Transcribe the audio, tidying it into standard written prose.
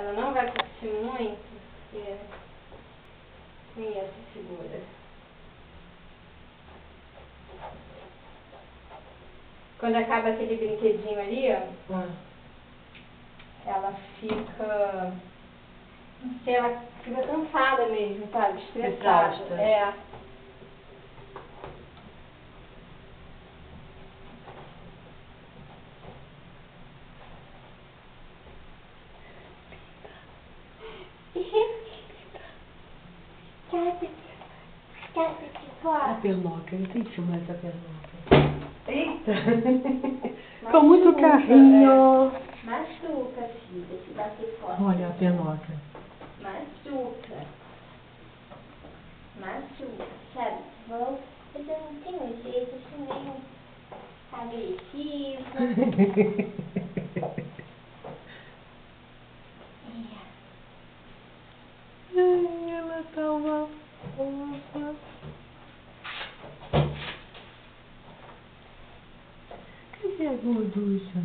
Ela não vai curtir muito, porque nem essa segura. Quando acaba aquele brinquedinho ali, ó, ela fica, não sei, ela fica cansada mesmo, sabe? Estressada. Exausta. É. A pernoca, eu tenho que filmar essa pernoca. Eita! Com muito carrinho. Machuca, filha, se bater forte. Olha a pernoca. Machuca. Machuca, sabe? Bom, você não tem um jeito assim meio agressivo. Ai, ela tá uma fofa. Cadê a gorducha?